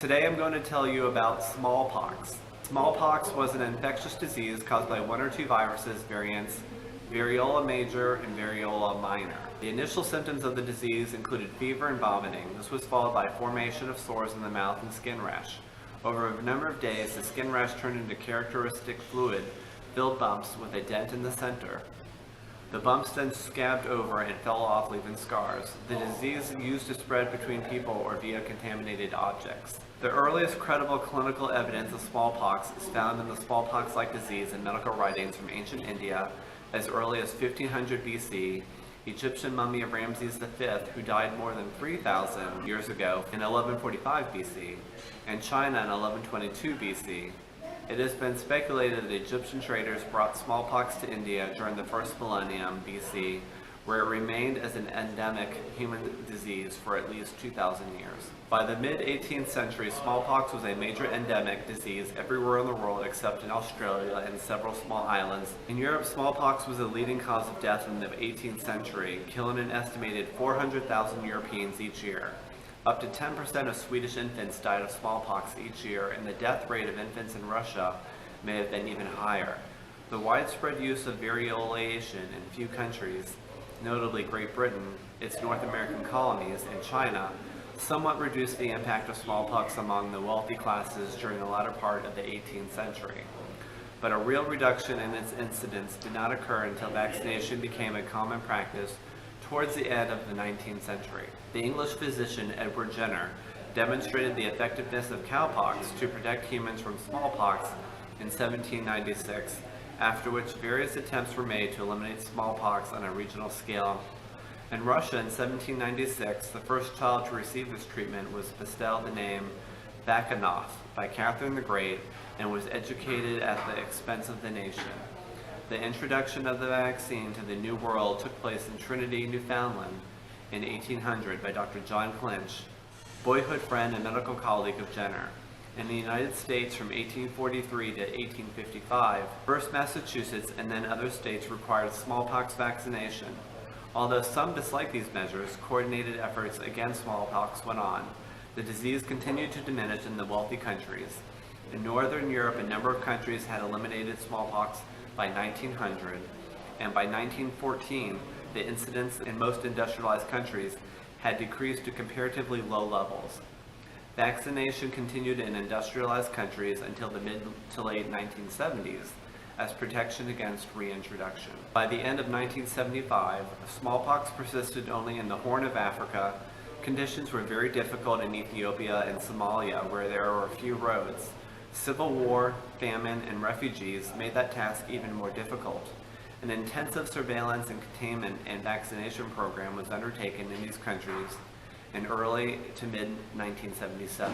Today I'm going to tell you about smallpox. Smallpox was an infectious disease caused by one or two viruses variants, variola major and variola minor. The initial symptoms of the disease included fever and vomiting. This was followed by formation of sores in the mouth and skin rash. Over a number of days, the skin rash turned into characteristic fluid-filled bumps with a dent in the center. The bumps then scabbed over and fell off, leaving scars. The disease used to spread between people or via contaminated objects. The earliest credible clinical evidence of smallpox is found in the smallpox-like disease in medical writings from ancient India as early as 1500 BC, Egyptian mummy of Ramses V, who died more than 3,000 years ago in 1145 BC, and China in 1122 BC. It has been speculated that Egyptian traders brought smallpox to India during the first millennium BC, where it remained as an endemic human disease for at least 2,000 years. By the mid-18th century, smallpox was a major endemic disease everywhere in the world except in Australia and several small islands. In Europe, smallpox was the leading cause of death in the 18th century, killing an estimated 400,000 Europeans each year. Up to 10% of Swedish infants died of smallpox each year, and the death rate of infants in Russia may have been even higher. The widespread use of variolation in few countries, notably Great Britain, its North American colonies, and China, somewhat reduced the impact of smallpox among the wealthy classes during the latter part of the 18th century. But a real reduction in its incidence did not occur until vaccination became a common practice towards the end of the 19th century. The English physician Edward Jenner demonstrated the effectiveness of cowpox to protect humans from smallpox in 1796, after which various attempts were made to eliminate smallpox on a regional scale. In Russia in 1796, the first child to receive this treatment was bestowed the name Bakhanov by Catherine the Great and was educated at the expense of the nation. The introduction of the vaccine to the New World took place in Trinity, Newfoundland in 1800 by Dr. John Clinch, boyhood friend and medical colleague of Jenner. In the United States from 1843 to 1855, first Massachusetts and then other states required smallpox vaccination. Although some disliked these measures, coordinated efforts against smallpox went on. The disease continued to diminish in the wealthy countries. In Northern Europe, a number of countries had eliminated smallpox by 1900, and by 1914, the incidence in most industrialized countries had decreased to comparatively low levels. Vaccination continued in industrialized countries until the mid to late 1970s as protection against reintroduction. By the end of 1975, smallpox persisted only in the Horn of Africa. Conditions were very difficult in Ethiopia and Somalia, where there were few roads. Civil war, famine, and refugees made that task even more difficult. An intensive surveillance and containment and vaccination program was undertaken in these countries in early to mid-1977.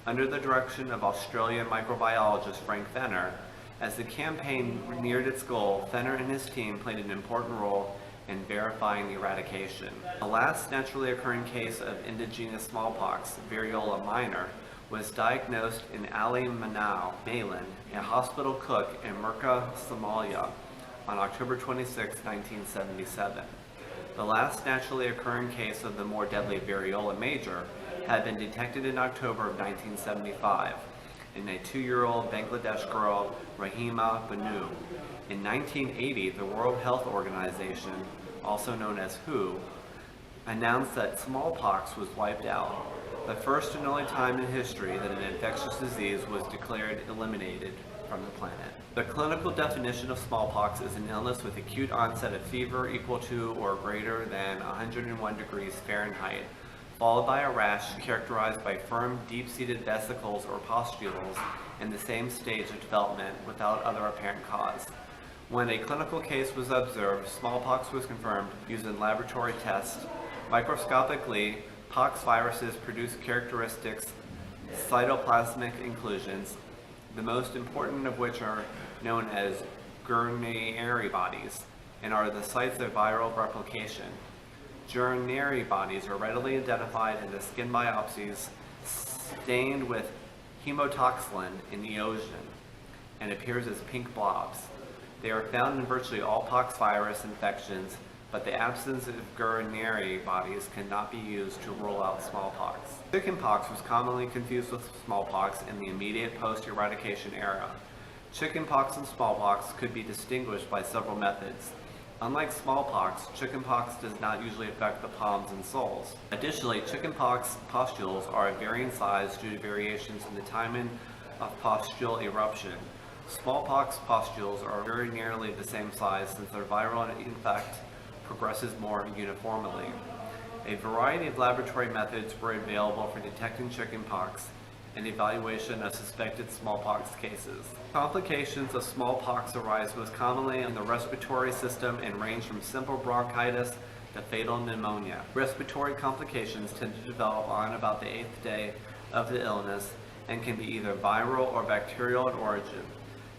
Under the direction of Australian microbiologist Frank Fenner, as the campaign neared its goal, Fenner and his team played an important role in verifying the eradication. The last naturally occurring case of indigenous smallpox, variola minor, was diagnosed in Ali Manau, Malin, a hospital cook in Merka, Somalia, on October 26, 1977. The last naturally occurring case of the more deadly variola major had been detected in October of 1975 in a 2-year-old Bangladesh girl, Rahima Banu. In 1980, the World Health Organization, also known as WHO, announced that smallpox was wiped out, the first and only time in history that an infectious disease was declared eliminated from the planet. The clinical definition of smallpox is an illness with acute onset of fever equal to or greater than 101 degrees Fahrenheit, followed by a rash characterized by firm, deep-seated vesicles or pustules in the same stage of development without other apparent cause. When a clinical case was observed, smallpox was confirmed using laboratory tests. Microscopically, pox viruses produce characteristics cytoplasmic inclusions, the most important of which are known as Guarnieri bodies and are the sites of viral replication. Guarnieri bodies are readily identified in the skin biopsies stained with hemotoxin in the ocean and appears as pink blobs. They are found in virtually all poxvirus infections, but the absence of guaraniary bodies cannot be used to rule out smallpox. Chickenpox was commonly confused with smallpox in the immediate post-eradication era. Chickenpox and smallpox could be distinguished by several methods. Unlike smallpox, chickenpox does not usually affect the palms and soles. Additionally, chickenpox pustules are of varying size due to variations in the timing of pustule eruption. Smallpox pustules are very nearly the same size since their viral infect progresses more uniformly. A variety of laboratory methods were available for detecting chickenpox and evaluation of suspected smallpox cases. Complications of smallpox arise most commonly in the respiratory system and range from simple bronchitis to fatal pneumonia. Respiratory complications tend to develop on about the 8th day of the illness and can be either viral or bacterial in origin.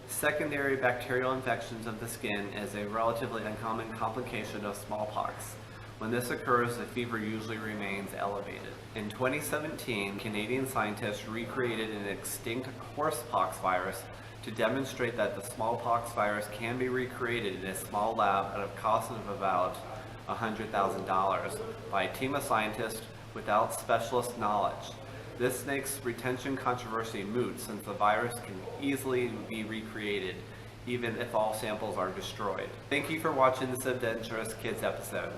Secondary bacterial infections of the skin is a relatively uncommon complication of smallpox. When this occurs, the fever usually remains elevated. In 2017, Canadian scientists recreated an extinct horsepox virus to demonstrate that the smallpox virus can be recreated in a small lab at a cost of about $100,000 by a team of scientists without specialist knowledge. This makes retention controversy moot since the virus can easily be recreated, even if all samples are destroyed. Thank you for watching this Adventurous Kids episode.